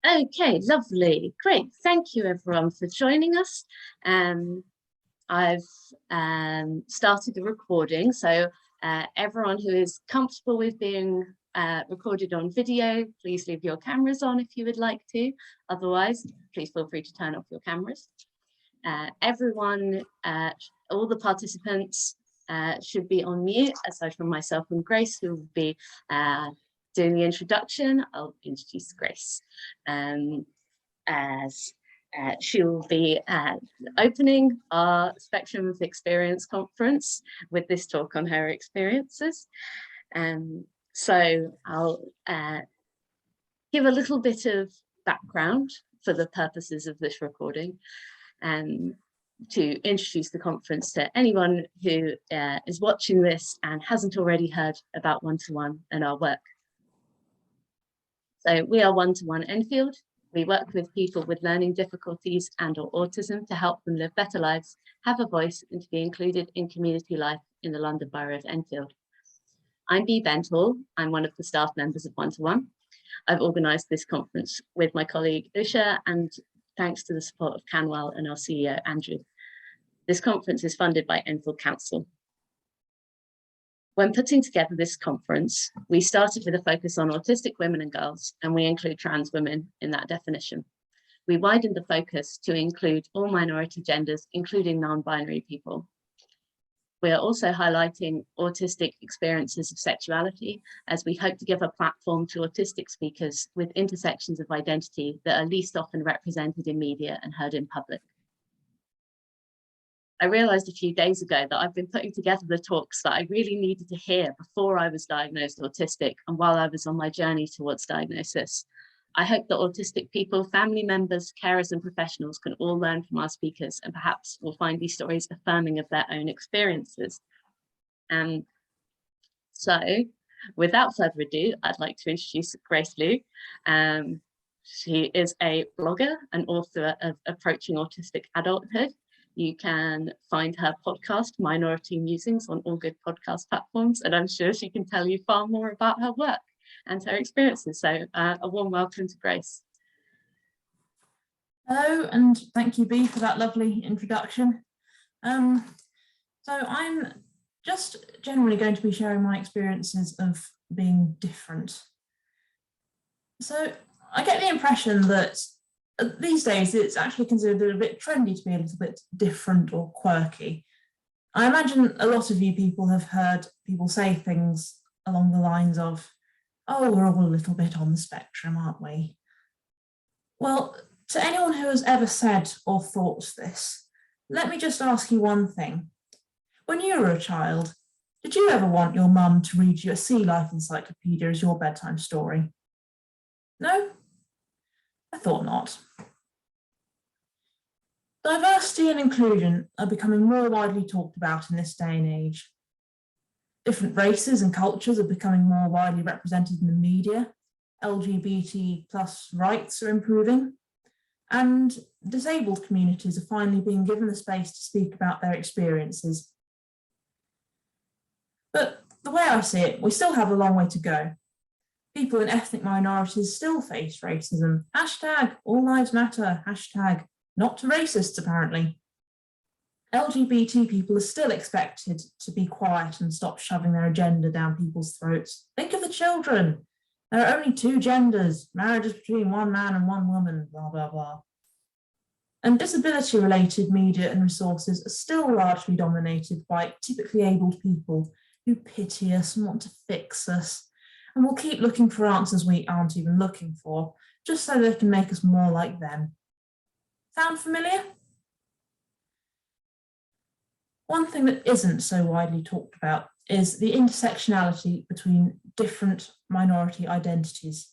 Okay, lovely, great. Thank you everyone for joining us. I've started the recording, so everyone who is comfortable with being recorded on video, please leave your cameras on if you would like to. Otherwise, please feel free to turn off your cameras. Everyone, all the participants should be on mute, aside from myself and Grace, who will be doing the introduction. I'll introduce Grace as she will be opening our Spectrum of Experience conference with this talk on her experiences. So I'll give a little bit of background for the purposes of this recording to introduce the conference to anyone who is watching this and hasn't already heard about One-to-One and our work. So we are One-to-One Enfield. We work with people with learning difficulties and or autism to help them live better lives, have a voice, and to be included in community life in the London Borough of Enfield. I'm Bentall. I'm one of the staff members of One-to-One. I've organised this conference with my colleague Usha, and thanks to the support of Canwell and our CEO Andrew. This conference is funded by Enfield Council. When putting together this conference, we started with a focus on autistic women and girls, and we include trans women in that definition. We widened the focus to include all minority genders, including non-binary people. We are also highlighting autistic experiences of sexuality, as we hope to give a platform to autistic speakers with intersections of identity that are least often represented in media and heard in public. I realised a few days ago that I've been putting together the talks that I really needed to hear before I was diagnosed autistic and while I was on my journey towards diagnosis. I hope that autistic people, family members, carers and professionals can all learn from our speakers and perhaps will find these stories affirming of their own experiences. So without further ado, I'd like to introduce Grace Liu. She is a blogger and author of Approaching Autistic Adulthood. You can find her podcast, Minority Musings, on all good podcast platforms, and I'm sure she can tell you far more about her work and her experiences. So a warm welcome to Grace. Hello, and thank you, Bea, for that lovely introduction. So I'm just generally going to be sharing my experiences of being different. So I get the impression that these days it's actually considered a bit trendy to be a little bit different or quirky. I imagine a lot of you people have heard people say things along the lines of, oh, we're all a little bit on the spectrum, aren't we? Well, to anyone who has ever said or thought this, let me just ask you one thing. When you were a child, did you ever want your mum to read you a sea life encyclopedia as your bedtime story? No? I thought not. Diversity and inclusion are becoming more widely talked about in this day and age. Different races and cultures are becoming more widely represented in the media. LGBT+ rights are improving, and disabled communities are finally being given the space to speak about their experiences. But the way I see it, we still have a long way to go. People in ethnic minorities still face racism. Hashtag all lives matter, hashtag not to racists apparently. LGBT people are still expected to be quiet and stop shoving their agenda down people's throats. Think of the children. There are only two genders, marriage is between one man and one woman, blah, blah, blah. And disability-related media and resources are still largely dominated by typically abled people who pity us and want to fix us, and will keep looking for answers we aren't even looking for, just so they can make us more like them. Sound familiar? One thing that isn't so widely talked about is the intersectionality between different minority identities.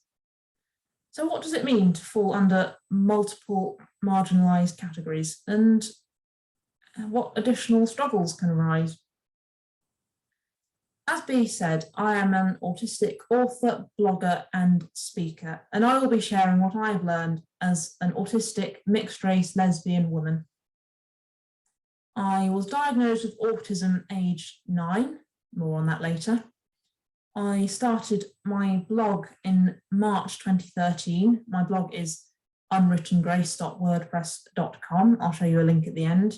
So what does it mean to fall under multiple marginalised categories, and what additional struggles can arise? As Bea said, I am an autistic author, blogger and speaker, and I will be sharing what I've learned as an autistic mixed-race lesbian woman. I was diagnosed with autism aged 9, more on that later, I started my blog in March 2013. My blog is unwrittengrace.wordpress.com. I'll show you a link at the end.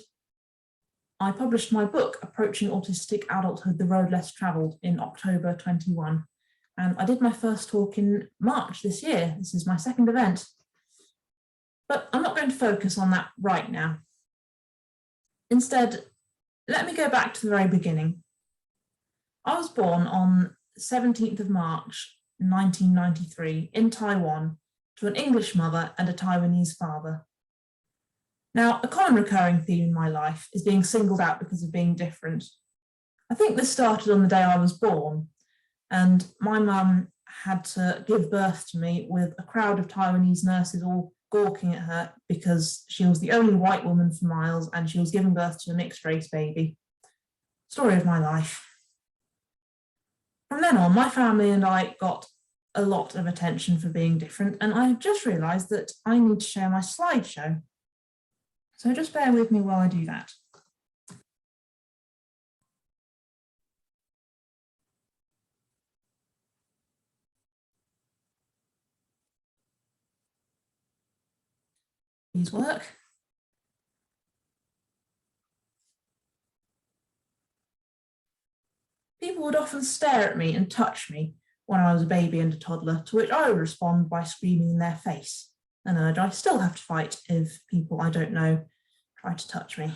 I published my book, Approaching Autistic Adulthood, The Road Less Travelled, in October 21. And I did my first talk in March this year. This is my second event. But I'm not going to focus on that right now. Instead, let me go back to the very beginning. I was born on 17th of March, 1993, in Taiwan, to an English mother and a Taiwanese father. Now, a common recurring theme in my life is being singled out because of being different. I think this started on the day I was born, and my mum had to give birth to me with a crowd of Taiwanese nurses all gawking at her because she was the only white woman for miles and she was giving birth to a mixed race baby. Story of my life. From then on, my family and I got a lot of attention for being different, and I just realised that I need to share my slideshow. So just bear with me while I do that. Please work. People would often stare at me and touch me when I was a baby and a toddler, to which I would respond by screaming in their face, an urge I still have to fight if people I don't know try to touch me.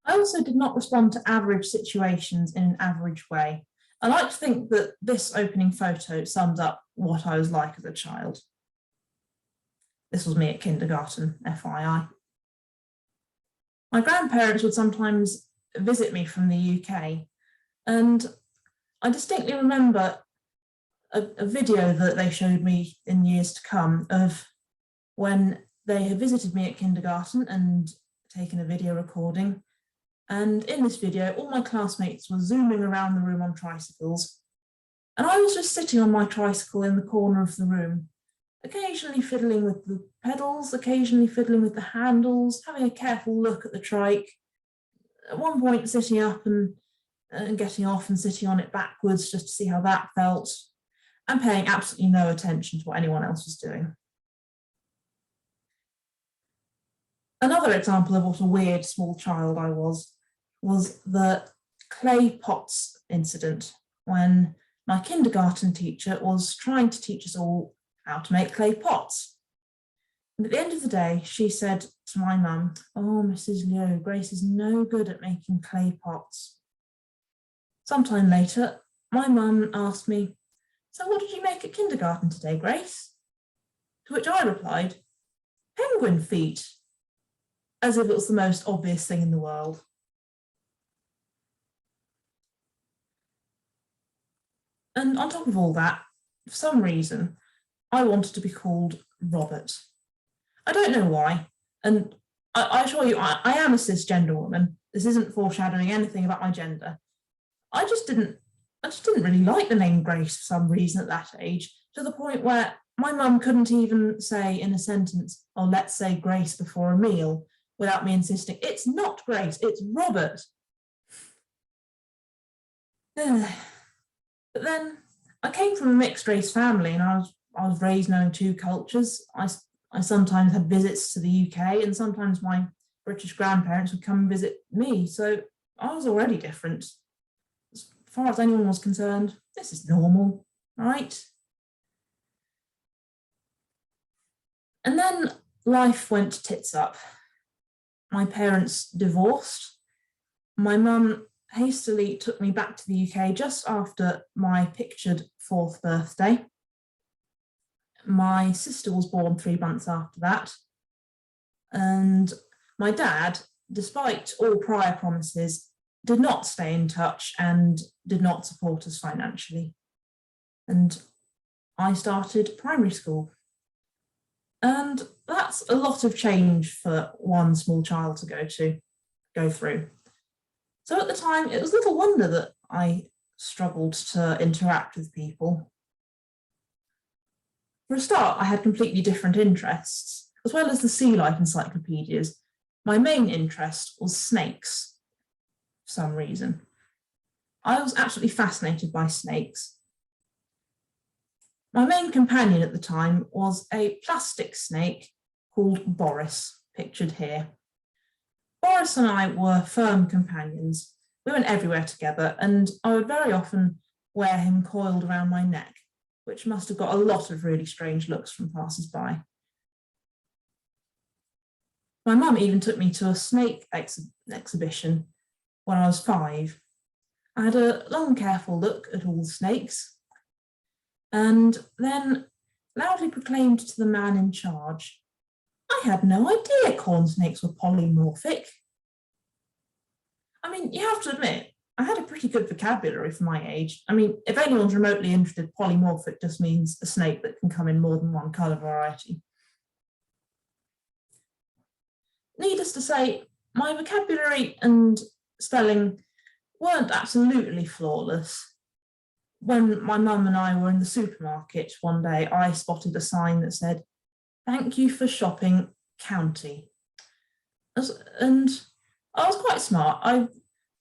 I also did not respond to average situations in an average way. I like to think that this opening photo sums up what I was like as a child. This was me at kindergarten, FYI. My grandparents would sometimes visit me from the UK, and I distinctly remember a video that they showed me in years to come of when they had visited me at kindergarten and taken a video recording. And in this video, all my classmates were zooming around the room on tricycles, and I was just sitting on my tricycle in the corner of the room, occasionally fiddling with the pedals, occasionally fiddling with the handles, having a careful look at the trike, at one point sitting up and getting off and sitting on it backwards just to see how that felt, and paying absolutely no attention to what anyone else was doing. Another example of what a weird small child I was the clay pots incident, when my kindergarten teacher was trying to teach us all how to make clay pots. And at the end of the day, she said to my mum, "Oh, Mrs. Liu, Grace is no good at making clay pots." Sometime later, my mum asked me, "So what did you make at kindergarten today, Grace?" To which I replied, "Penguin feet," as if it was the most obvious thing in the world. And on top of all that, for some reason, I wanted to be called Robert. I don't know why, and I assure you, I am a cisgender woman. This isn't foreshadowing anything about my gender. I just didn't really like the name Grace for some reason at that age, to the point where my mum couldn't even say in a sentence, "Oh, let's say Grace before a meal," without me insisting, "It's not Grace, it's Robert." But then I came from a mixed race family, and I was raised knowing two cultures. I sometimes had visits to the UK, and sometimes my British grandparents would come and visit me. So I was already different. As far as anyone was concerned, this is normal, right? And then life went tits up. My parents divorced. My mum hastily took me back to the UK just after my pictured 4th birthday. My sister was born 3 months after that. And my dad, despite all prior promises, did not stay in touch and did not support us financially. And I started primary school. And that's a lot of change for one small child to go through. So at the time, it was little wonder that I struggled to interact with people. For a start, I had completely different interests. As well as the sea life encyclopedias, my main interest was snakes, for some reason. I was absolutely fascinated by snakes. My main companion at the time was a plastic snake called Boris, pictured here. Boris and I were firm companions. We went everywhere together, and I would very often wear him coiled around my neck, which must have got a lot of really strange looks from passers-by. My mum even took me to a snake exhibition when I was 5. I had a long, careful look at all the snakes, and then loudly proclaimed to the man in charge, "I had no idea corn snakes were polymorphic." I mean, you have to admit, I had a pretty good vocabulary for my age. I mean, if anyone's remotely interested, polymorphic just means a snake that can come in more than one colour variety. Needless to say, my vocabulary and spelling weren't absolutely flawless. When my mum and I were in the supermarket one day, I spotted a sign that said, "Thank you for shopping, county." And I was quite smart.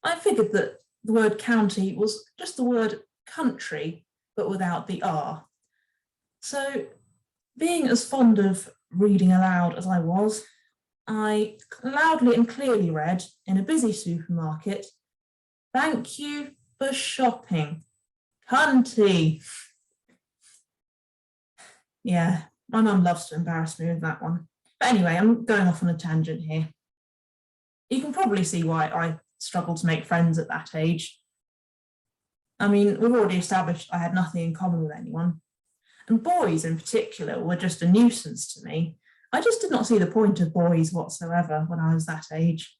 I figured that the word county was just the word country, but without the R. So, being as fond of reading aloud as I was, I loudly and clearly read in a busy supermarket, "Thank you for shopping, cunty." Yeah, my mum loves to embarrass me with that one. But anyway, I'm going off on a tangent here. You can probably see why I struggled to make friends at that age. I mean, we've already established I had nothing in common with anyone. And boys in particular were just a nuisance to me. I just did not see the point of boys whatsoever when I was that age.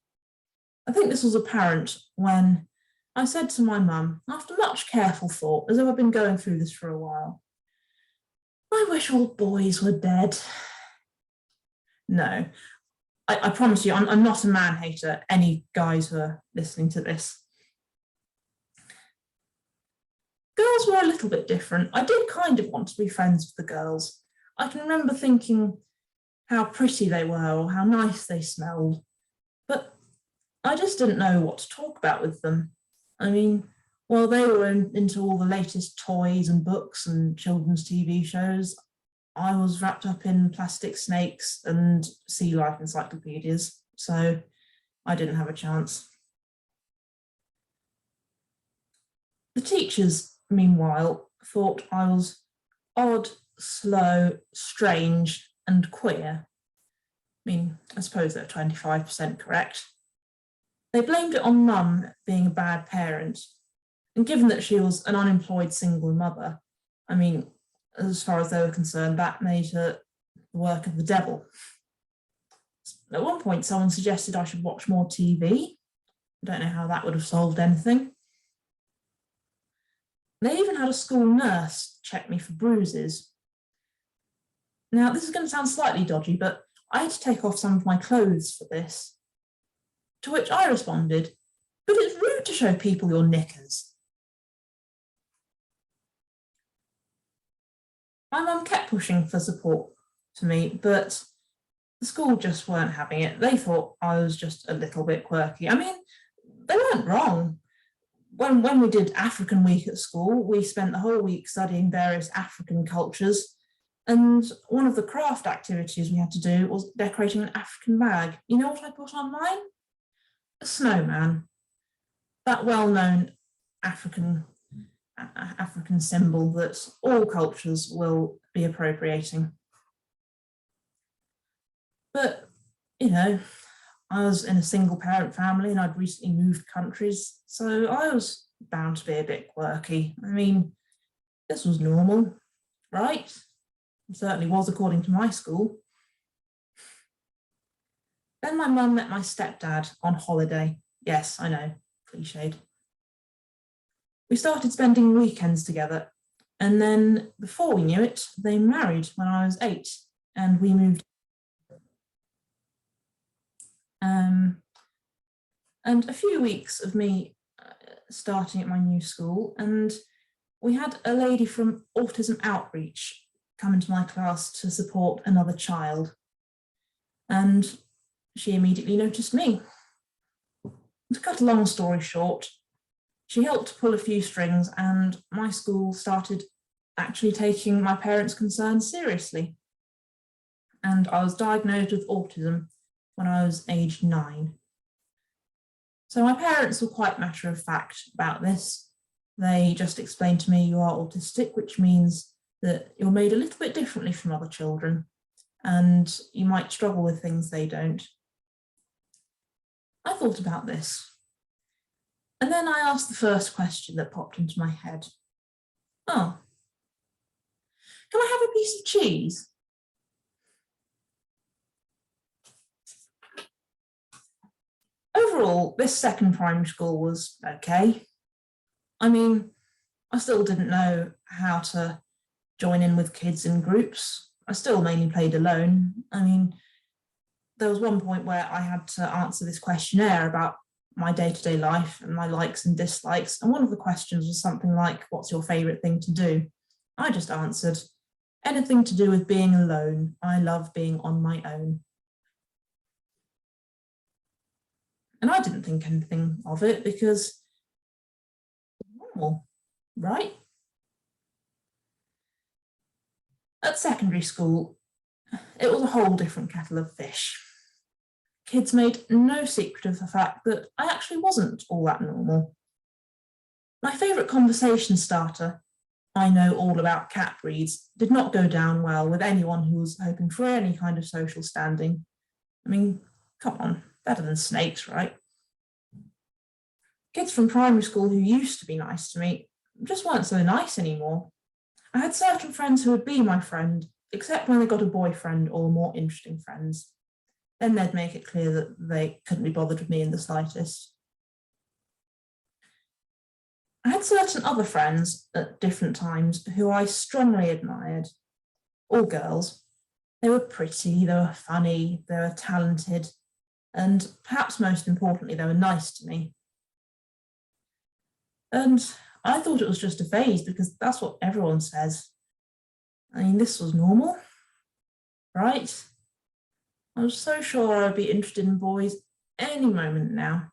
I think this was apparent when I said to my mum, after much careful thought, as though I've been going through this for a while, "I wish all boys were dead." No, I promise you, I'm not a man-hater, any guys who are listening to this. Girls were a little bit different. I did kind of want to be friends with the girls. I can remember thinking how pretty they were or how nice they smelled, but I just didn't know what to talk about with them. I mean, while they were into all the latest toys and books and children's TV shows, I was wrapped up in plastic snakes and sea life encyclopedias, so I didn't have a chance. The teachers, meanwhile, thought I was odd, slow, strange, and queer. I mean, I suppose they're 25% correct. They blamed it on Mum being a bad parent, and given that she was an unemployed single mother, I mean, as far as they were concerned, that made her the work of the devil. At one point, someone suggested I should watch more TV. I don't know how that would have solved anything. They even had a school nurse check me for bruises. Now, this is going to sound slightly dodgy, but I had to take off some of my clothes for this. To which I responded, "But it's rude to show people your knickers." My mum kept pushing for support for me, but the school just weren't having it. They thought I was just a little bit quirky. I mean, they weren't wrong. When we did African week at school, we spent the whole week studying various African cultures, and one of the craft activities we had to do was decorating an African bag. You know what I put on mine? A snowman. That well-known African symbol that all cultures will be appropriating. But, you know, I was in a single parent family and I'd recently moved countries, so I was bound to be a bit quirky. I mean, this was normal, right? It certainly was according to my school. Then my mum met my stepdad on holiday. Yes, I know, cliched. We started spending weekends together, and then before we knew it, they married when I was 8, and we moved. And a few weeks of me starting at my new school, and we had a lady from Autism Outreach come into my class to support another child, and she immediately noticed me. To cut a long story short, she helped pull a few strings, and my school started actually taking my parents' concerns seriously. And I was diagnosed with autism when I was aged 9. So my parents were quite matter of fact about this. They just explained to me, you are autistic, which means that you're made a little bit differently from other children, and you might struggle with things they don't. I thought about this. And then I asked the first question that popped into my head. Oh, can I have a piece of cheese? Overall, this second primary school was okay. I mean, I still didn't know how to join in with kids in groups. I still mainly played alone. I mean, there was one point where I had to answer this questionnaire about my day-to-day life and my likes and dislikes. And one of the questions was something like, what's your favourite thing to do? I just answered, anything to do with being alone. I love being on my own. And I didn't think anything of it because it's normal, right? At secondary school, it was a whole different kettle of fish. Kids made no secret of the fact that I actually wasn't all that normal. My favourite conversation starter, I know all about cat breeds, did not go down well with anyone who was hoping for any kind of social standing. I mean, come on, better than snakes, right? Kids from primary school who used to be nice to me just weren't so nice anymore. I had certain friends who would be my friend, except when they got a boyfriend or more interesting friends. Then they'd make it clear that they couldn't be bothered with me in the slightest. I had certain other friends at different times who I strongly admired, all girls. They were pretty, they were funny, they were talented, and perhaps most importantly, they were nice to me. And I thought it was just a phase because that's what everyone says. I mean, this was normal, right? I was so sure I'd be interested in boys any moment now.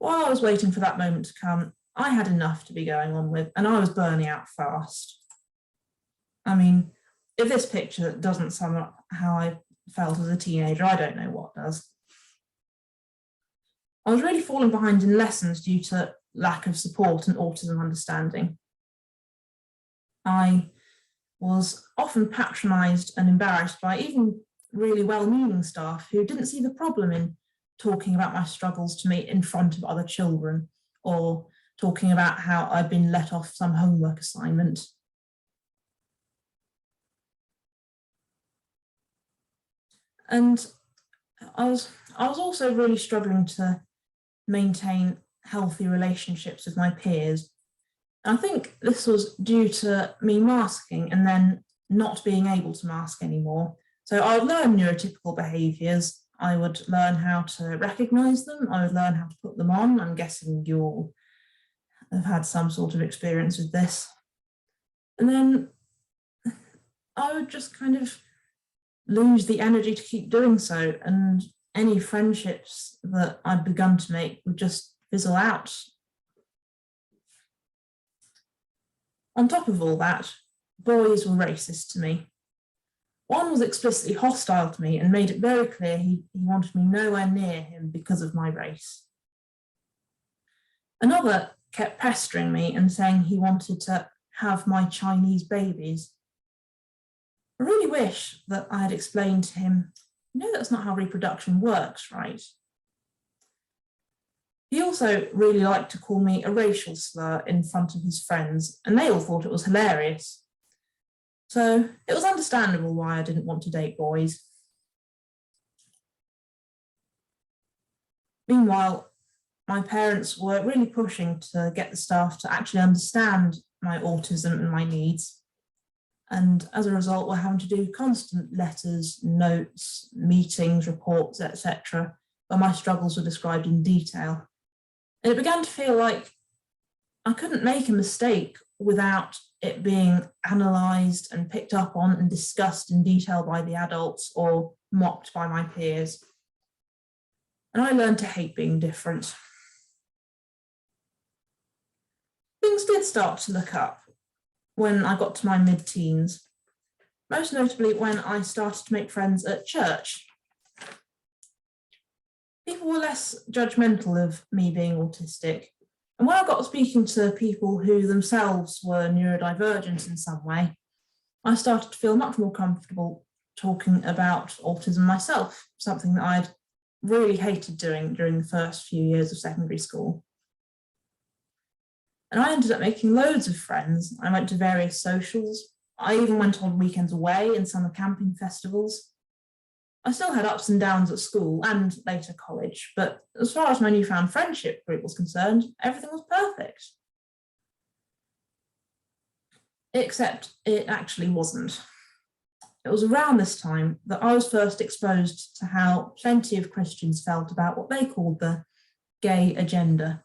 While I was waiting for that moment to come, I had enough to be going on with, and I was burning out fast. I mean, if this picture doesn't sum up how I felt as a teenager, I don't know what does. I was really falling behind in lessons due to lack of support and autism understanding. I was often patronised and embarrassed by even really well-meaning staff who didn't see the problem in talking about my struggles to me in front of other children, or talking about how I'd been let off some homework assignment. And I was also really struggling to maintain healthy relationships with my peers. I think this was due to me masking and then not being able to mask anymore. So I would learn neurotypical behaviours, I would learn how to recognise them, I would learn how to put them on. I'm guessing you all have had some sort of experience with this. And then I would just kind of lose the energy to keep doing so, and any friendships that I'd begun to make would just fizzle out. On top of all that, boys were racist to me. One was explicitly hostile to me and made it very clear he wanted me nowhere near him because of my race. Another kept pestering me and saying he wanted to have my Chinese babies. I really wish that I had explained to him, you know, that's not how reproduction works, right? He also really liked to call me a racial slur in front of his friends, and they all thought it was hilarious. So it was understandable why I didn't want to date boys. Meanwhile, my parents were really pushing to get the staff to actually understand my autism and my needs. And as a result, we're having to do constant letters, notes, meetings, reports, etc., where my struggles were described in detail. And it began to feel like I couldn't make a mistake without it being analysed and picked up on and discussed in detail by the adults or mocked by my peers. And I learned to hate being different. things did start to look up when I got to my mid-teens, most notably when I started to make friends at church. People were less judgmental of me being autistic, and when I got speaking to people who themselves were neurodivergent in some way, I started to feel much more comfortable talking about autism myself, something that I'd really hated doing during the first few years of secondary school. And I ended up making loads of friends. I went to various socials. I even went on weekends away and summer camping festivals. I still had ups and downs at school and later college, but as far as my newfound friendship group was concerned, everything was perfect. Except it actually wasn't. It was around this time that I was first exposed to how plenty of Christians felt about what they called the gay agenda.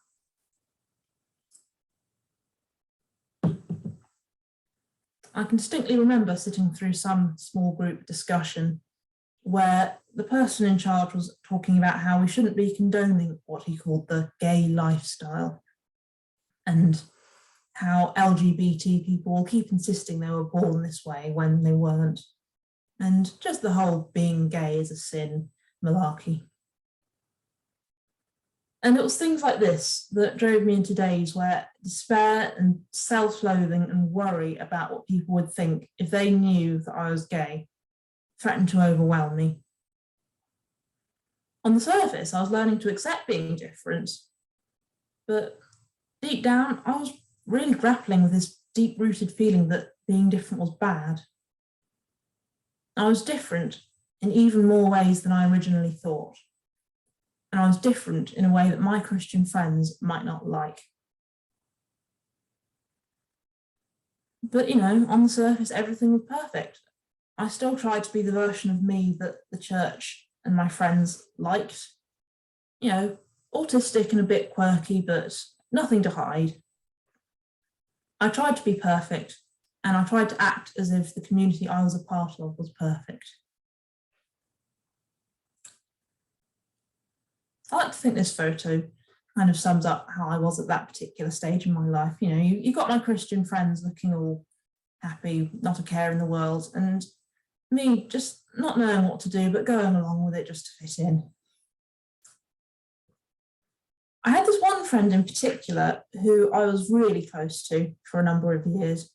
I can distinctly remember sitting through some small group discussion where the person in charge was talking about how we shouldn't be condoning what he called the gay lifestyle, and how LGBT people will keep insisting they were born this way when they weren't, and just the whole being gay is a sin malarkey. And it was things like this that drove me into days where despair and self-loathing and worry about what people would think if they knew that I was gay threatened to overwhelm me. On the surface, I was learning to accept being different, but deep down, I was really grappling with this deep-rooted feeling that being different was bad. I was different in even more ways than I originally thought. And I was different in a way that my Christian friends might not like. But, you know, on the surface, everything was perfect. I still tried to be the version of me that the church and my friends liked. You know, autistic and a bit quirky, but nothing to hide. I tried to be perfect, and I tried to act as if the community I was a part of was perfect. I like to think this photo kind of sums up how I was at that particular stage in my life. You know, you got my Christian friends looking all happy, not a care in the world, and me just not knowing what to do, but going along with it just to fit in. I had this one friend in particular who I was really close to for a number of years.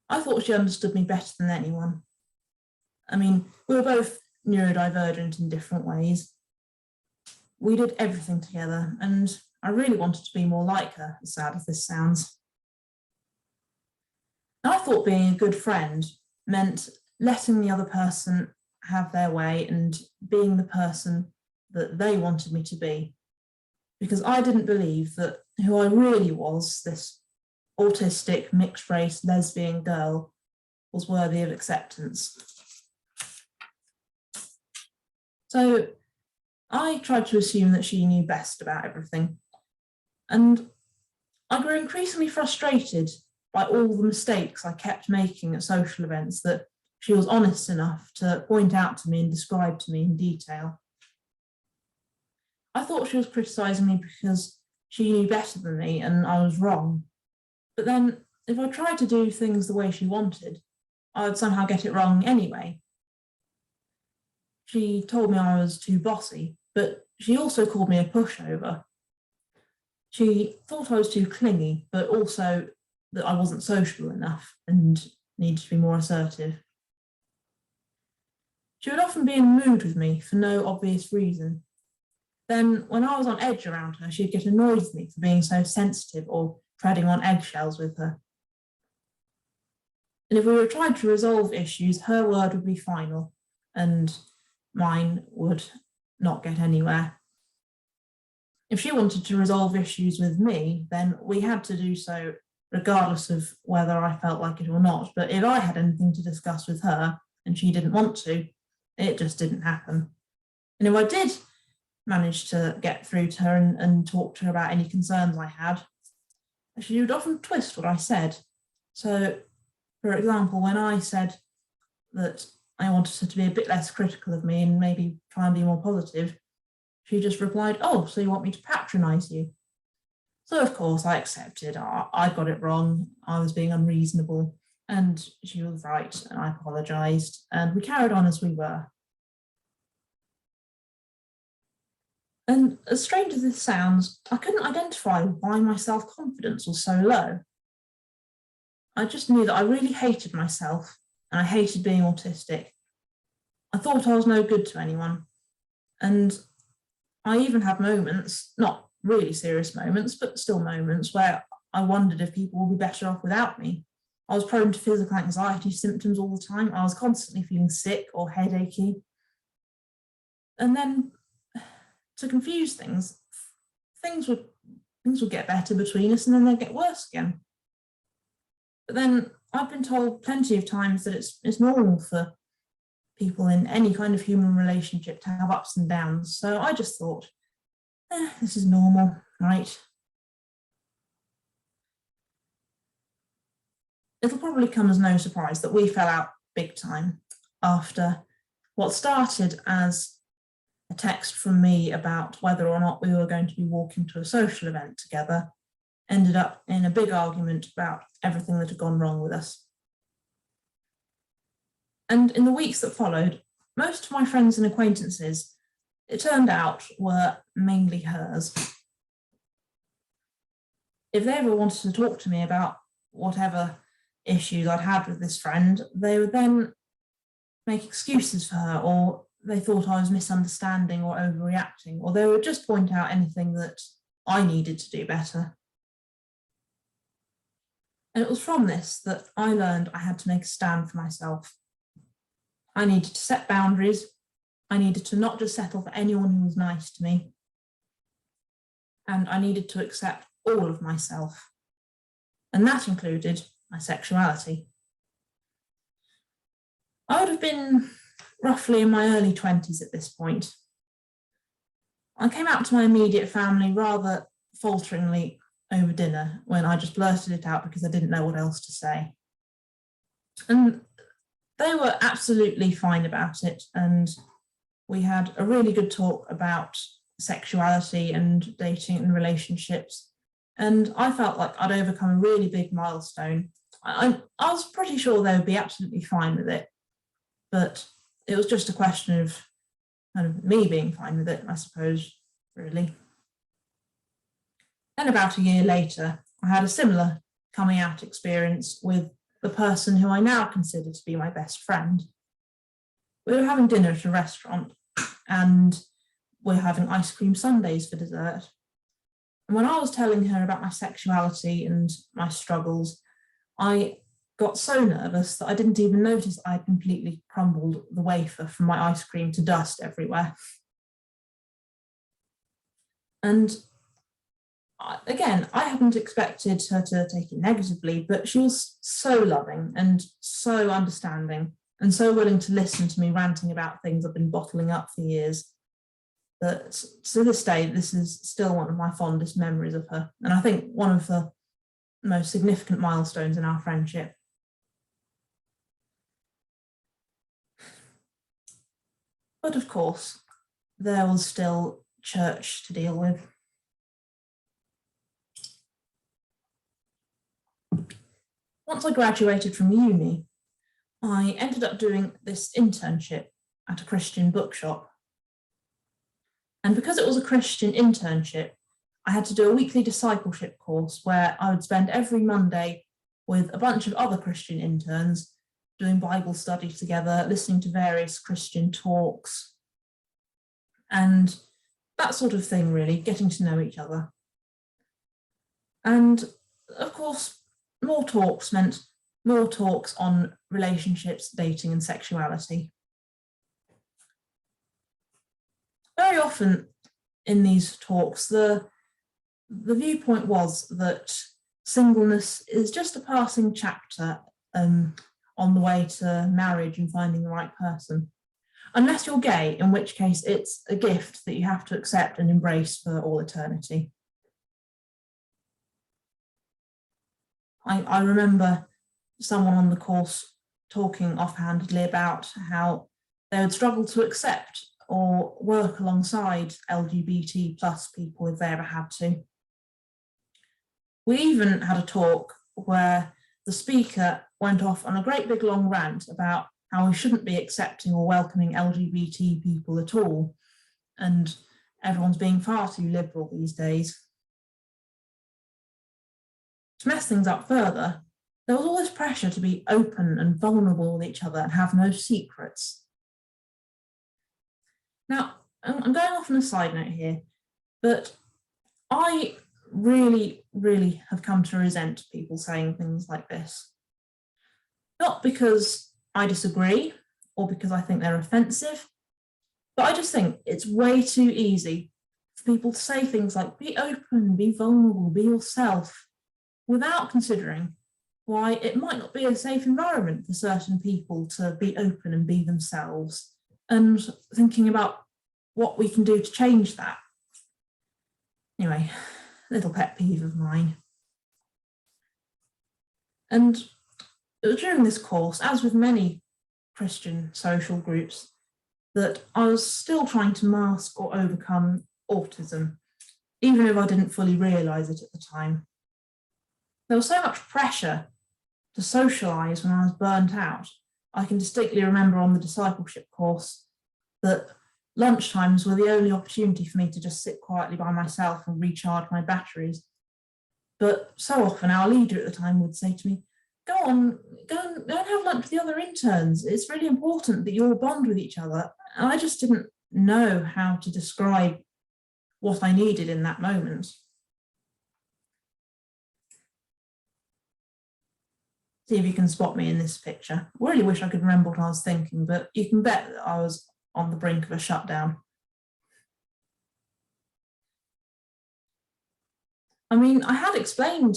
I thought she understood me better than anyone. I mean, we were both neurodivergent in different ways. We did everything together, and I really wanted to be more like her, as sad as this sounds. I thought being a good friend meant letting the other person have their way and being the person that they wanted me to be, because I didn't believe that who I really was, this autistic, mixed-race, lesbian girl, was worthy of acceptance. So I tried to assume that she knew best about everything. And I grew increasingly frustrated by all the mistakes I kept making at social events that she was honest enough to point out to me and describe to me in detail. I thought she was criticising me because she knew better than me and I was wrong. But then if I tried to do things the way she wanted, I would somehow get it wrong anyway. She told me I was too bossy, but she also called me a pushover. She thought I was too clingy, but also that I wasn't sociable enough and needed to be more assertive. She would often be in a mood with me for no obvious reason. Then, when I was on edge around her, she'd get annoyed with me for being so sensitive or treading on eggshells with her. And if we were trying to resolve issues, her word would be final, and mine would not get anywhere. If she wanted to resolve issues with me, then we had to do so regardless of whether I felt like it or not. But if I had anything to discuss with her and she didn't want to, it just didn't happen. And if I did manage to get through to her and talk to her about any concerns I had, she would often twist what I said. So, for example, when I said that I wanted her to be a bit less critical of me and maybe try and be more positive, she just replied, "Oh, so you want me to patronise you?" So of course I accepted, I got it wrong, I was being unreasonable, and she was right, and I apologised, and we carried on as we were. And as strange as this sounds, I couldn't identify why my self-confidence was so low. I just knew that I really hated myself, and I hated being autistic. I thought I was no good to anyone, and I even had moments, not really serious moments, but still moments where I wondered if people would be better off without me. I was prone to physical anxiety symptoms all the time. I was constantly feeling sick or headachy. And then, to confuse things, things would get better between us and then they'd get worse again. But then I've been told plenty of times that it's normal for people in any kind of human relationship to have ups and downs. So I just thought, this is normal, right? It'll probably come as no surprise that we fell out big time after what started as a text from me about whether or not we were going to be walking to a social event together ended up in a big argument about everything that had gone wrong with us. And in the weeks that followed, most of my friends and acquaintances, it turned out, were mainly hers. If they ever wanted to talk to me about whatever issues I'd had with this friend, they would then make excuses for her, or they thought I was misunderstanding or overreacting, or they would just point out anything that I needed to do better. And it was from this that I learned I had to make a stand for myself. I needed to set boundaries. I needed to not just settle for anyone who was nice to me. And I needed to accept all of myself. And that included my sexuality. I would have been roughly in my early 20s at this point. I came out to my immediate family rather falteringly over dinner when I just blurted it out because I didn't know what else to say. And they were absolutely fine about it, and we had a really good talk about sexuality and dating and relationships, and I felt like I'd overcome a really big milestone. I was pretty sure they would be absolutely fine with it, but it was just a question of kind of me being fine with it, I suppose, really. And about a year later, I had a similar coming out experience with the person who I now consider to be my best friend. We were having dinner at a restaurant and we're having ice cream sundaes for dessert. And when I was telling her about my sexuality and my struggles, I got so nervous that I didn't even notice I had completely crumbled the wafer from my ice cream to dust everywhere. And again, I hadn't expected her to take it negatively, but she was so loving and so understanding and so willing to listen to me ranting about things I've been bottling up for years, that to this day, this is still one of my fondest memories of her. And I think one of the most significant milestones in our friendship. But of course, there was still church to deal with. Once I graduated from uni, I ended up doing this internship at a Christian bookshop. And because it was a Christian internship, I had to do a weekly discipleship course where I would spend every Monday with a bunch of other Christian interns doing Bible study together, listening to various Christian talks, and that sort of thing, really, getting to know each other. And of course, more talks meant more talks on relationships, dating, and sexuality. Very often in these talks, the viewpoint was that singleness is just a passing chapter on the way to marriage and finding the right person. Unless you're gay, in which case it's a gift that you have to accept and embrace for all eternity. I remember someone on the course talking offhandedly about how they would struggle to accept or work alongside LGBT plus people if they ever had to. We even had a talk where the speaker went off on a great big long rant about how we shouldn't be accepting or welcoming LGBT people at all, and everyone's being far too liberal these days. To mess things up further, there was all this pressure to be open and vulnerable with each other and have no secrets. Now, I'm going off on a side note here, but I really have come to resent people saying things like this. Not because I disagree or because I think they're offensive, but I just think it's way too easy for people to say things like, be open, be vulnerable, be yourself, without considering why it might not be a safe environment for certain people to be open and be themselves, and thinking about what we can do to change that. Anyway, little pet peeve of mine. And during this course, as with many Christian social groups, that I was still trying to mask or overcome autism, even if I didn't fully realise it at the time. There was so much pressure to socialise when I was burnt out. I can distinctly remember on the discipleship course that lunchtimes were the only opportunity for me to just sit quietly by myself and recharge my batteries. But so often our leader at the time would say to me, go and have lunch with the other interns. It's really important that you all bond with each other. And I just didn't know how to describe what I needed in that moment. See if you can spot me in this picture. I really wish I could remember what I was thinking, but you can bet that I was on the brink of a shutdown. I mean, I had explained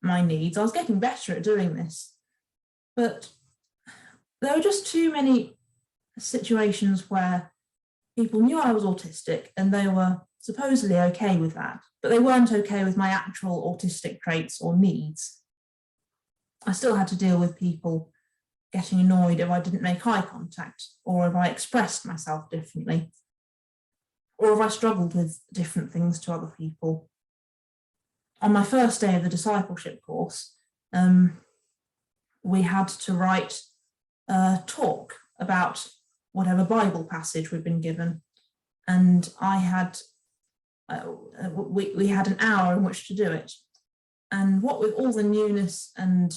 my needs. I was getting better at doing this, but there were just too many situations where people knew I was autistic and they were supposedly okay with that, but they weren't okay with my actual autistic traits or needs. I still had to deal with people getting annoyed if I didn't make eye contact, or if I expressed myself differently, or if I struggled with different things to other people. On my first day of the discipleship course, we had to write a talk about whatever Bible passage we'd been given, and I had we had an hour in which to do it. And what with all the newness and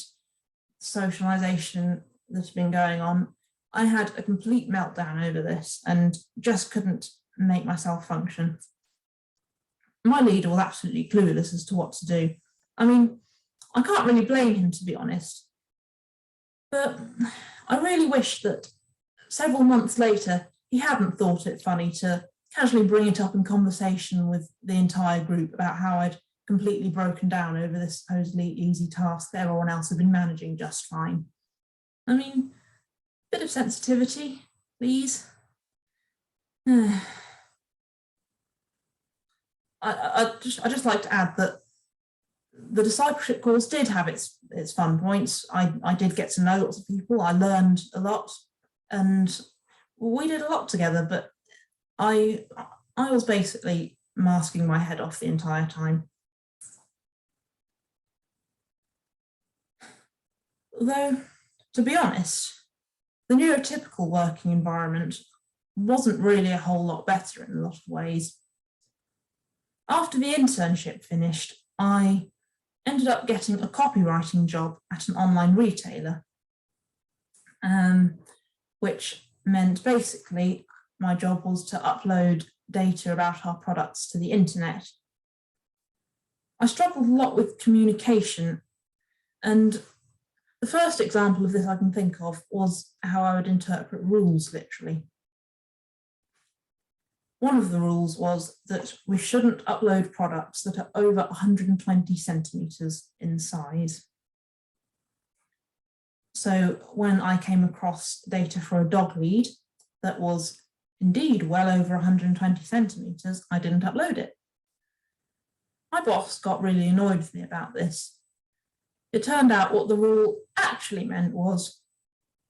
socialization that's been going on, I had a complete meltdown over this and just couldn't make myself function. My leader was absolutely clueless as to what to do. I mean, I can't really blame him, to be honest, but I really wish that several months later he hadn't thought it funny to casually bring it up in conversation with the entire group about how I'd completely broken down over this supposedly easy task that everyone else had been managing just fine. I mean, a bit of sensitivity, please. I'd just like to add that the discipleship course did have its fun points. I did get to know lots of people. I learned a lot, and we did a lot together. But I was basically masking my head off the entire time. Though, to be honest, the neurotypical working environment wasn't really a whole lot better in a lot of ways. After the internship finished, I ended up getting a copywriting job at an online retailer, which meant basically my job was to upload data about our products to the internet. I struggled a lot with communication, and the first example of this I can think of was how I would interpret rules literally. One of the rules was that we shouldn't upload products that are over 120 centimetres in size. So when I came across data for a dog lead that was indeed well over 120 centimetres, I didn't upload it. My boss got really annoyed with me about this. It turned out what the rule actually meant was,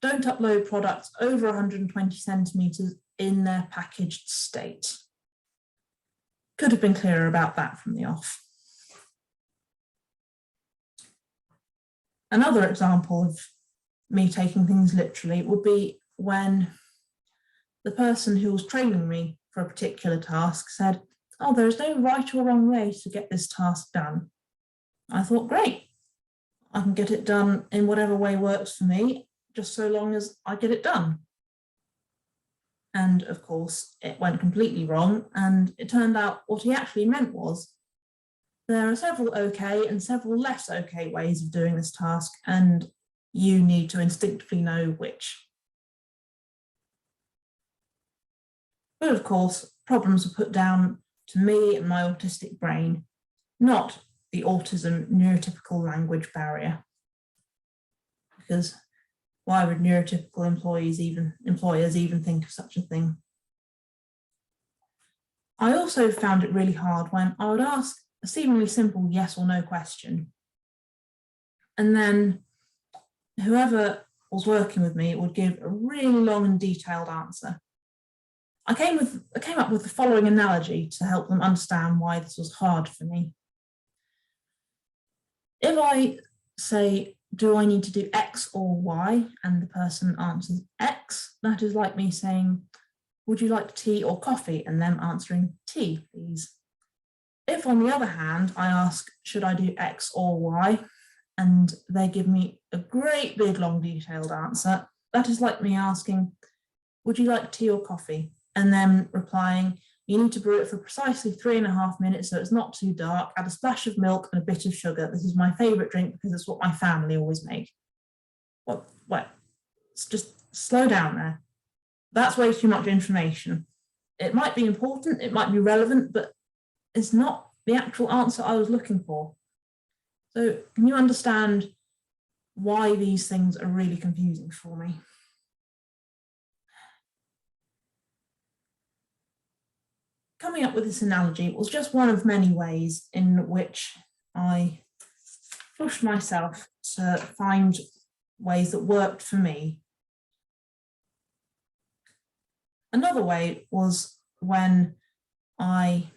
don't upload products over 120 centimetres in their packaged state. Could have been clearer about that from the off. Another example of me taking things literally would be when the person who was training me for a particular task said, "Oh, there is no right or wrong way to get this task done." I thought, great, I can get it done in whatever way works for me, just so long as I get it done. And of course, it went completely wrong, and it turned out what he actually meant was, there are several okay and several less okay ways of doing this task, and you need to instinctively know which. But of course, problems were put down to me and my autistic brain, not the autism neurotypical language barrier. Because why would neurotypical employers even think of such a thing? I also found it really hard when I would ask a seemingly simple yes or no question, and then whoever was working with me would give a really long and detailed answer. I came up with the following analogy to help them understand why this was hard for me. If I say, do I need to do X or Y? And the person answers X, that is like me saying, would you like tea or coffee? And them answering tea, please. If, on the other hand, I ask, should I do X or Y? And they give me a great big long detailed answer, that is like me asking, would you like tea or coffee? And then replying, you need to brew it for precisely 3.5 minutes so it's not too dark, add a splash of milk and a bit of sugar. This is my favourite drink because it's what my family always make. What? Just slow down there. That's way too much information. It might be important, it might be relevant, but it's not the actual answer I was looking for. So can you understand why these things are really confusing for me? Coming up with this analogy was just one of many ways in which I pushed myself to find ways that worked for me. Another way was when I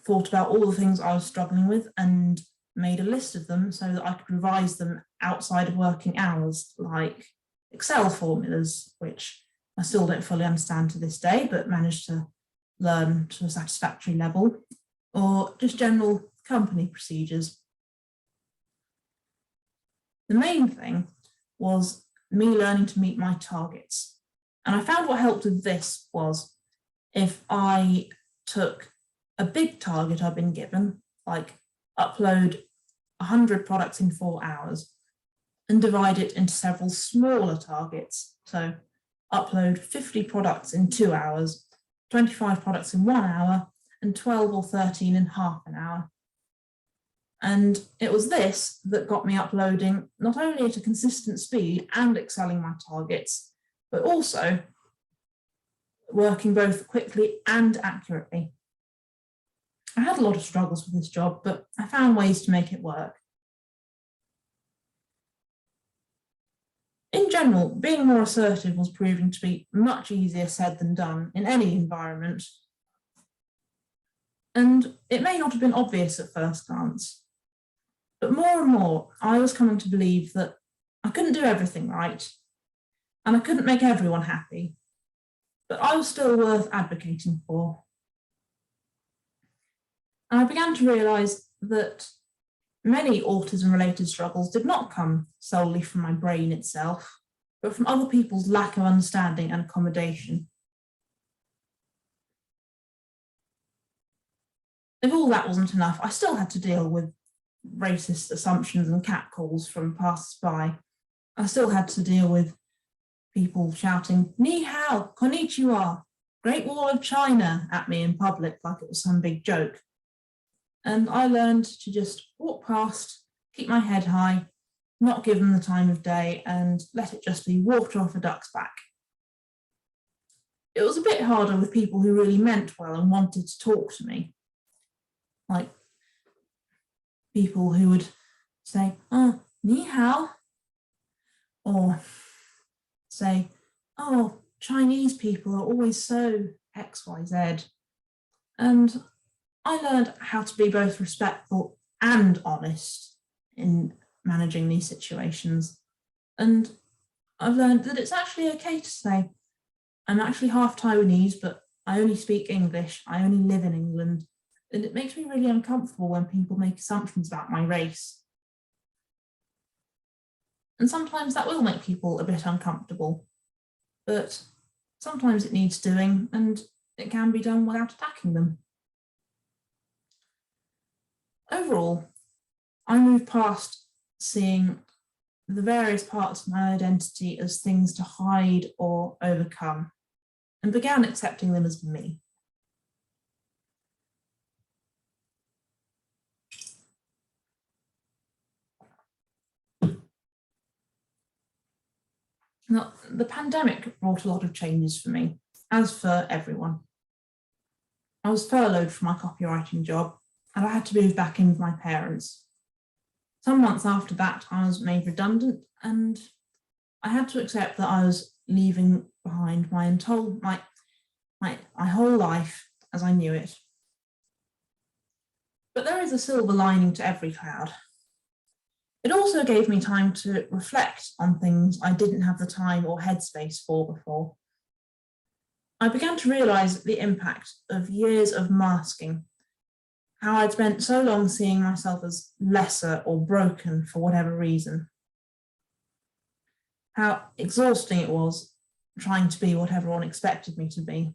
thought about all the things I was struggling with and made a list of them so that I could revise them outside of working hours, like Excel formulas, which I still don't fully understand to this day, but managed to learn to a satisfactory level, or just general company procedures. The main thing was me learning to meet my targets. And I found what helped with this was if I took a big target I've been given, like upload 100 products in 4 hours, and divide it into several smaller targets. So upload 50 products in 2 hours, 25 products in 1 hour, and 12 or 13 in half an hour. And it was this that got me uploading not only at a consistent speed and excelling my targets, but also working both quickly and accurately. I had a lot of struggles with this job, but I found ways to make it work. In general, being more assertive was proving to be much easier said than done in any environment. And it may not have been obvious at first glance, but more and more, I was coming to believe that I couldn't do everything right, and I couldn't make everyone happy, but I was still worth advocating for. And I began to realise that many autism-related struggles did not come solely from my brain itself, but from other people's lack of understanding and accommodation. If all that wasn't enough, I still had to deal with racist assumptions and catcalls from passers-by. I still had to deal with people shouting, "Ni hao, konnichiwa, Great Wall of China" at me in public like it was some big joke. And I learned to just walk past, keep my head high, not give them the time of day, and let it just be water off a duck's back. It was a bit harder with people who really meant well and wanted to talk to me. Like people who would say, "Oh, ni hao," or say, "Oh, Chinese people are always so XYZ." And I learned how to be both respectful and honest in managing these situations. And I've learned that it's actually okay to say, I'm actually half Taiwanese, but I only speak English, I only live in England. And it makes me really uncomfortable when people make assumptions about my race. And sometimes that will make people a bit uncomfortable, but sometimes it needs doing and it can be done without attacking them. Overall, I moved past seeing the various parts of my identity as things to hide or overcome, and began accepting them as me. Now, the pandemic brought a lot of changes for me, as for everyone. I was furloughed from my copywriting job, and I had to move back in with my parents. Some months after that, I was made redundant, and I had to accept that I was leaving behind my whole life as I knew it. But there is a silver lining to every cloud. It also gave me time to reflect on things I didn't have the time or headspace for before. I began to realise the impact of years of masking, how I'd spent so long seeing myself as lesser or broken for whatever reason, how exhausting it was trying to be what everyone expected me to be,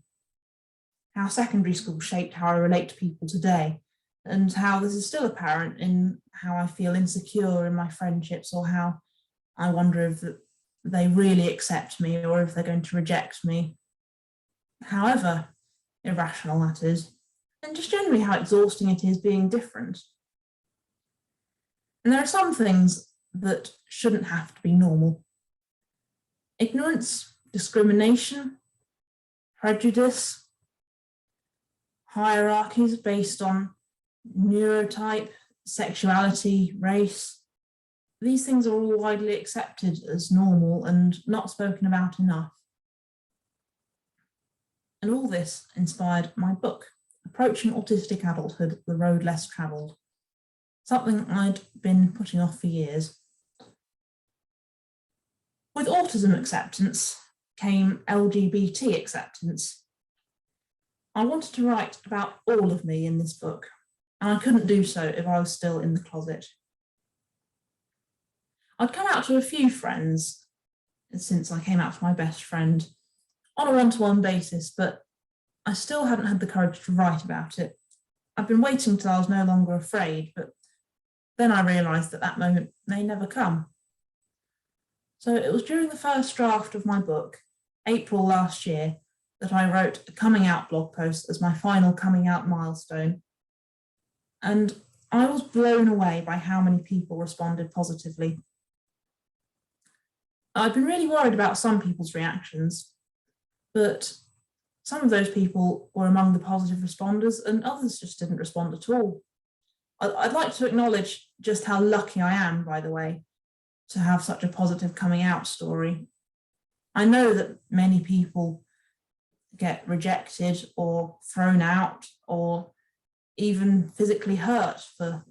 how secondary school shaped how I relate to people today, and how this is still apparent in how I feel insecure in my friendships, or how I wonder if they really accept me or if they're going to reject me, however irrational that is, and just generally how exhausting it is being different. And there are some things that shouldn't have to be normal. Ignorance, discrimination, prejudice, hierarchies based on neurotype, sexuality, race. These things are all widely accepted as normal and not spoken about enough. And all this inspired my book, Approaching Autistic Adulthood, The Road Less Travelled, something I'd been putting off for years. With autism acceptance came LGBT acceptance. I wanted to write about all of me in this book, and I couldn't do so if I was still in the closet. I'd come out to a few friends since I came out to my best friend on a one-to-one basis, but I still hadn't had the courage to write about it. I'd been waiting till I was no longer afraid, but then I realised that that moment may never come. So it was during the first draft of my book, April last year, that I wrote a coming out blog post as my final coming out milestone. And I was blown away by how many people responded positively. I'd been really worried about some people's reactions, but some of those people were among the positive responders and others just didn't respond at all. I'd like to acknowledge just how lucky I am, by the way, to have such a positive coming out story. I know that many people get rejected or thrown out or even physically hurt for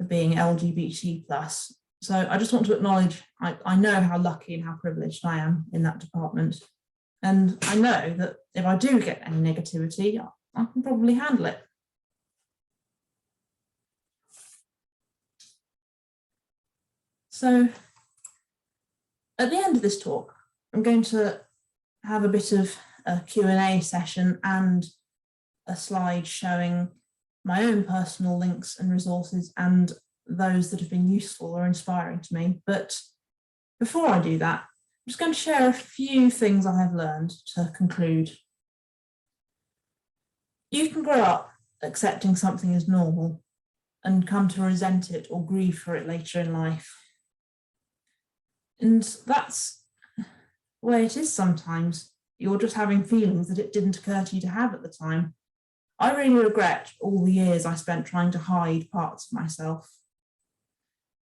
being LGBT+. So I just want to acknowledge, I know how lucky and how privileged I am in that department. And I know that if I do get any negativity, I can probably handle it. So at the end of this talk, I'm going to have a bit of a Q&A session and a slide showing my own personal links and resources and those that have been useful or inspiring to me. But before I do that, I'm just going to share a few things I have learned to conclude. You can grow up accepting something as normal and come to resent it or grieve for it later in life. And that's the way it is sometimes. You're just having feelings that it didn't occur to you to have at the time. I really regret all the years I spent trying to hide parts of myself.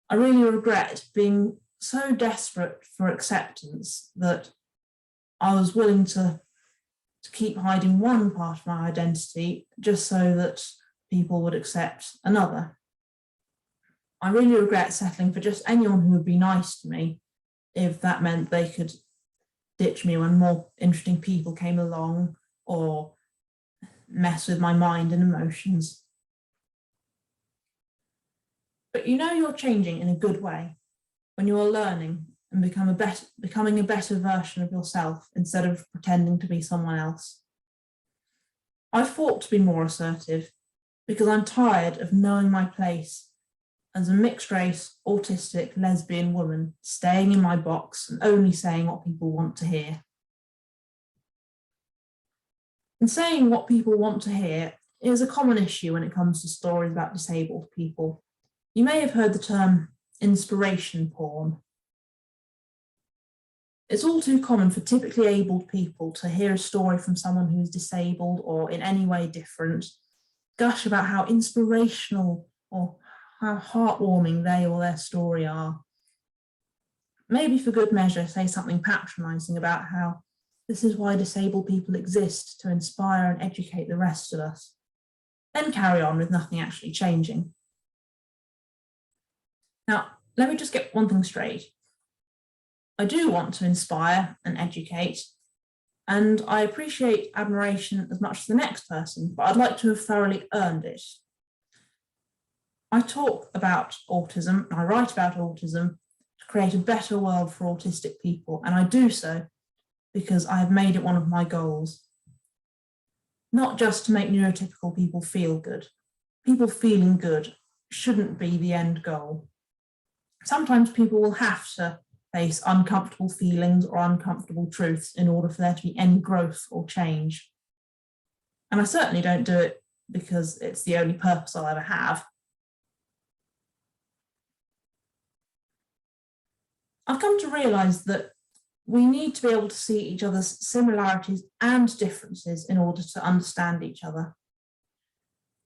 I really regret being so desperate for acceptance that I was willing to keep hiding one part of my identity just so that people would accept another. I really regret settling for just anyone who would be nice to me if that meant they could ditch me when more interesting people came along or mess with my mind and emotions. But you know you're changing in a good way when you are learning and becoming a better version of yourself instead of pretending to be someone else. I've fought to be more assertive because I'm tired of knowing my place as a mixed race, autistic, lesbian woman, staying in my box and only saying what people want to hear. And saying what people want to hear is a common issue when it comes to stories about disabled people. You may have heard the term inspiration porn. It's all too common for typically abled people to hear a story from someone who is disabled or in any way different, gush about how inspirational or how heartwarming they or their story are. Maybe for good measure, say something patronising about how this is why disabled people exist, to inspire and educate the rest of us. Then carry on with nothing actually changing. Now, let me just get one thing straight. I do want to inspire and educate, and I appreciate admiration as much as the next person, but I'd like to have thoroughly earned it. I talk about autism, and I write about autism to create a better world for autistic people, and I do so because I have made it one of my goals. Not just to make neurotypical people feel good. People feeling good shouldn't be the end goal. Sometimes people will have to face uncomfortable feelings or uncomfortable truths in order for there to be any growth or change. And I certainly don't do it because it's the only purpose I'll ever have. I've come to realise that we need to be able to see each other's similarities and differences in order to understand each other.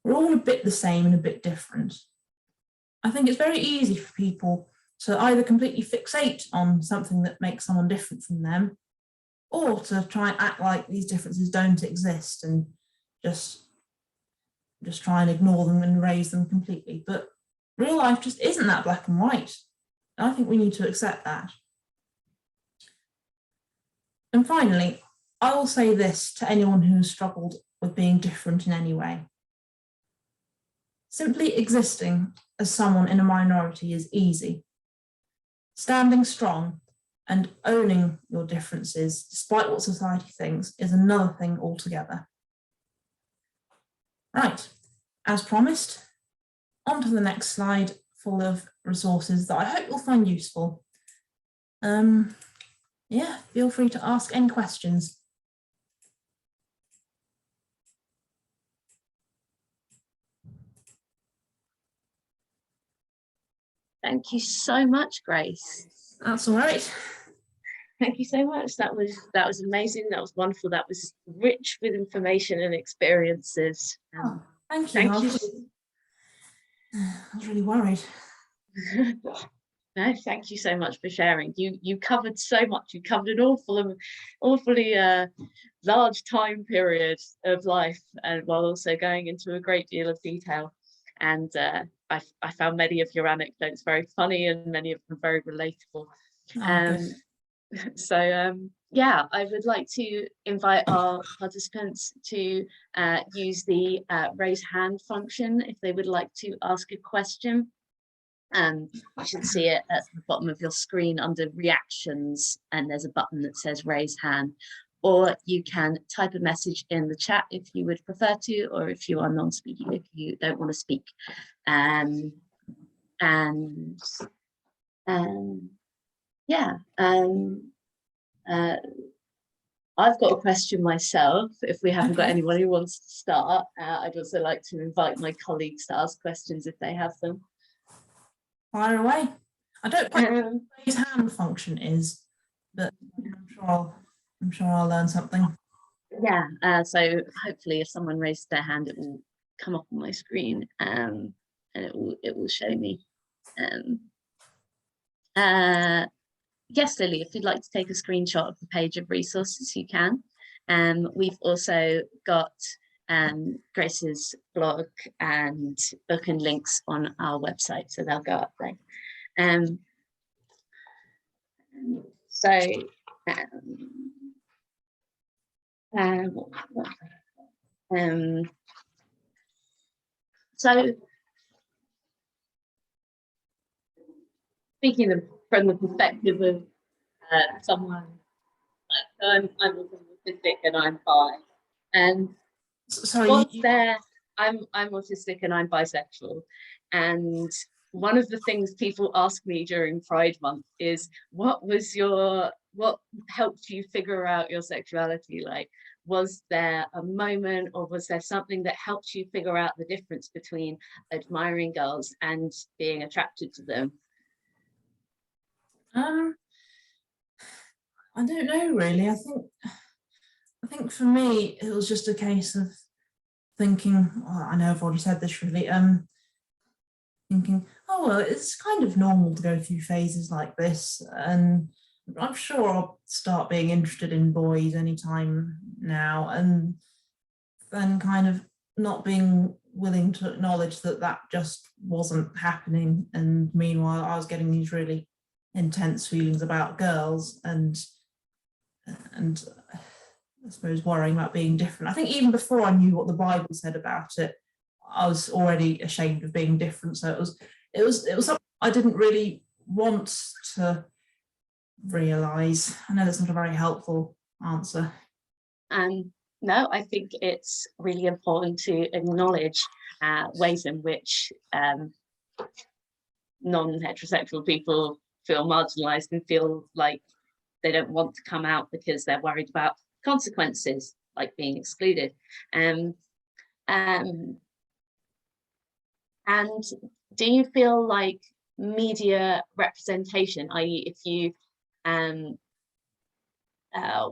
We're all a bit the same and a bit different. I think it's very easy for people to either completely fixate on something that makes someone different from them, or to try and act like these differences don't exist and just try and ignore them and erase them completely. But real life just isn't that black and white. I think we need to accept that. And finally, I will say this to anyone who has struggled with being different in any way. Simply existing as someone in a minority is easy. Standing strong and owning your differences, despite what society thinks, is another thing altogether. Right, as promised, on to the next slide, full of resources that I hope you'll find useful. Yeah, feel free to ask any questions. Thank you so much, Grace. That's all right. Thank you so much. That was amazing. That was wonderful. That was rich with information and experiences. Thank you. I was really worried. No, thank you so much for sharing. You covered so much. You covered an awfully large time period of life, and while also going into a great deal of detail. And I found many of your anecdotes very funny and many of them very relatable. So yeah, I would like to invite our participants to use the raise hand function if they would like to ask a question. You should see it at the bottom of your screen under reactions, and there's a button that says raise hand, or you can type a message in the chat if you would prefer to, or if you are non-speaking, if you don't want to speak. Yeah, I've got a question myself. If we haven't got anyone who wants to start, I'd also like to invite my colleagues to ask questions if they have them. Fire away. I don't quite know what the raise hand function is, but I'm sure I'll learn something. Yeah, so hopefully if someone raises their hand, it will come up on my screen, and it will show me. Yes, Lily, if you'd like to take a screenshot of the page of resources, you can. We've also got Grace's blog and book and links on our website, so they'll go up there. So speaking from the perspective of someone, I'm autistic and I'm bi, and sorry, I'm autistic and I'm bisexual, and one of the things people ask me during Pride Month is, what helped you figure out your sexuality? Like, was there a moment, or was there something that helped you figure out the difference between admiring girls and being attracted to them? I don't know really. I think for me it was just a case of thinking, well, I know I've already said this really, thinking, oh well, it's kind of normal to go through phases like this, and I'm sure I'll start being interested in boys anytime now, and then kind of not being willing to acknowledge that that just wasn't happening. And meanwhile I was getting these really intense feelings about girls, and I suppose worrying about being different. I think even before I knew what the Bible said about it, I was already ashamed of being different. So it was something I didn't really want to realize. I know that's not a very helpful answer. No, I think it's really important to acknowledge ways in which non-heterosexual people feel marginalised and feel like they don't want to come out because they're worried about consequences, like being excluded. And do you feel like media representation, i.e. if you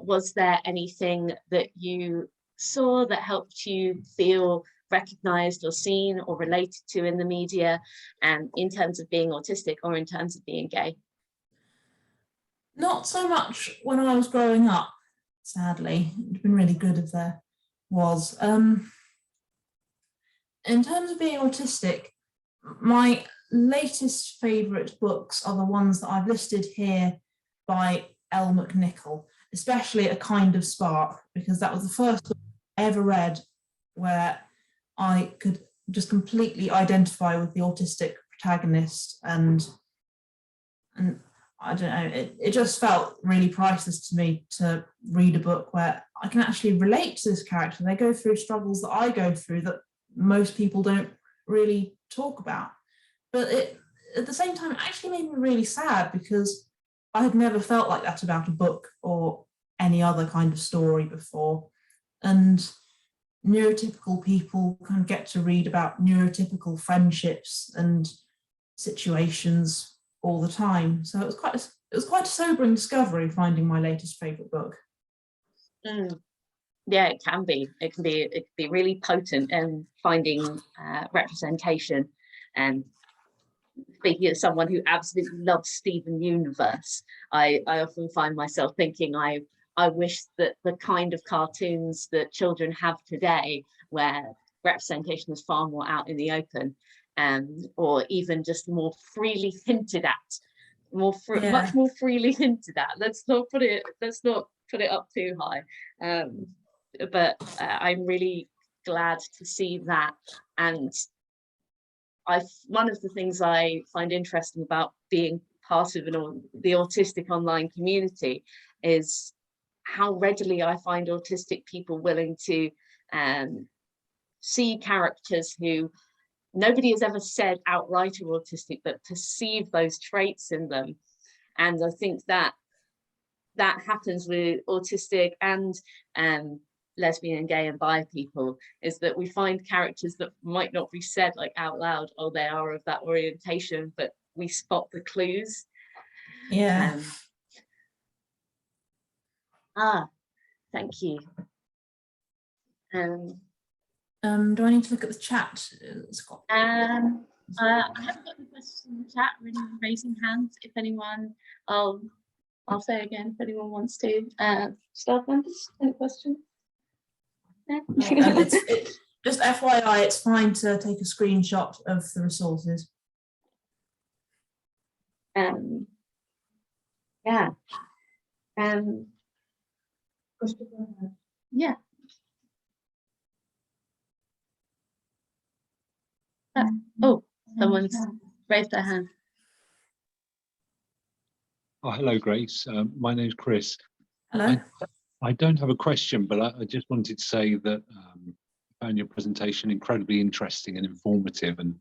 was there anything that you saw that helped you feel recognised or seen or related to in the media, in terms of being autistic or in terms of being gay? Not so much when I was growing up, sadly. It'd been really good if there was. In terms of being autistic, my latest favourite books are the ones that I've listed here by Elle McNichol, especially A Kind of Spark, because that was the first book I ever read where I could just completely identify with the autistic protagonist, and I don't know, it just felt really priceless to me to read a book where I can actually relate to this character. They go through struggles that I go through that most people don't really talk about. But it, at the same time, it actually made me really sad, because I had never felt like that about a book or any other kind of story before. And neurotypical people kind of get to read about neurotypical friendships and situations all the time. So it was quite a sobering discovery finding my latest favourite book. Yeah, it can be really potent in finding representation. And speaking as someone who absolutely loves Steven Universe, I often find myself thinking I wish that the kind of cartoons that children have today, where representation is far more out in the open, or even just more freely hinted at, much more freely hinted at. Let's not put it up too high. But I'm really glad to see that. And one of the things I find interesting about being part of the autistic online community is how readily I find autistic people willing to see characters who nobody has ever said outright are autistic, but perceive those traits in them. And I think that happens with autistic and lesbian, gay and bi people, is that we find characters that might not be said like out loud, oh, they are of that orientation, but we spot the clues. Thank you. Do I need to look at the chat, Scott? I haven't got the questions in the chat. Anyone raising hands? If anyone, I'll say again if anyone wants to start on this question. Just FYI, it's fine to take a screenshot of the resources. Yeah. Yeah. Oh, someone's raised their hand. Oh, hello, Grace. My name's Chris. Hello. I don't have a question, but I just wanted to say that I found your presentation incredibly interesting and informative, and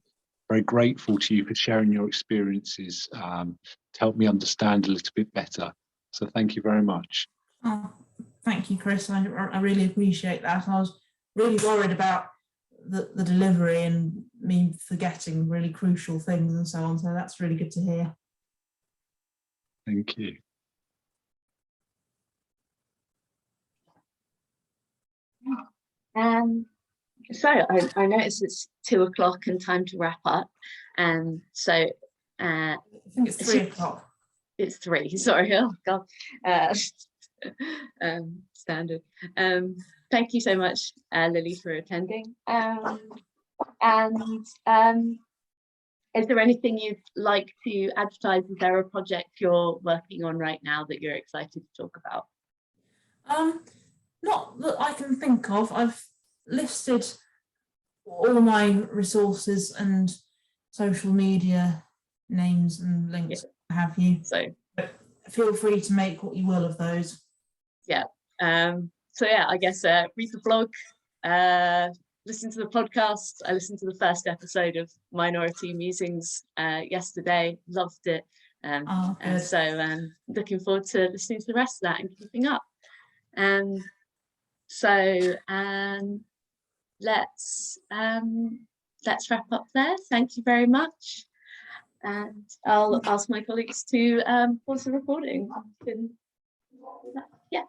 very grateful to you for sharing your experiences to help me understand a little bit better. So thank you very much. Oh, thank you, Chris. I really appreciate that. I was really worried about the delivery and me forgetting really crucial things and so on. So that's really good to hear. Thank you. So I noticed it's 2 o'clock and time to wrap up. So I think it's 3 o'clock. It's 3, sorry, oh God. Standard. Thank you so much, Lily, for attending. Is there anything you'd like to advertise? Is there a project you're working on right now that you're excited to talk about? Not that I can think of. I've listed all my resources and social media names and links, have you? So feel free to make what you will of those. Yeah. So yeah, I guess read the blog, listen to the podcast. I listened to the first episode of Minority Musings yesterday, loved it. And so looking forward to listening to the rest of that and keeping up. So let's wrap up there. Thank you very much. And I'll ask my colleagues to pause the recording. Yeah.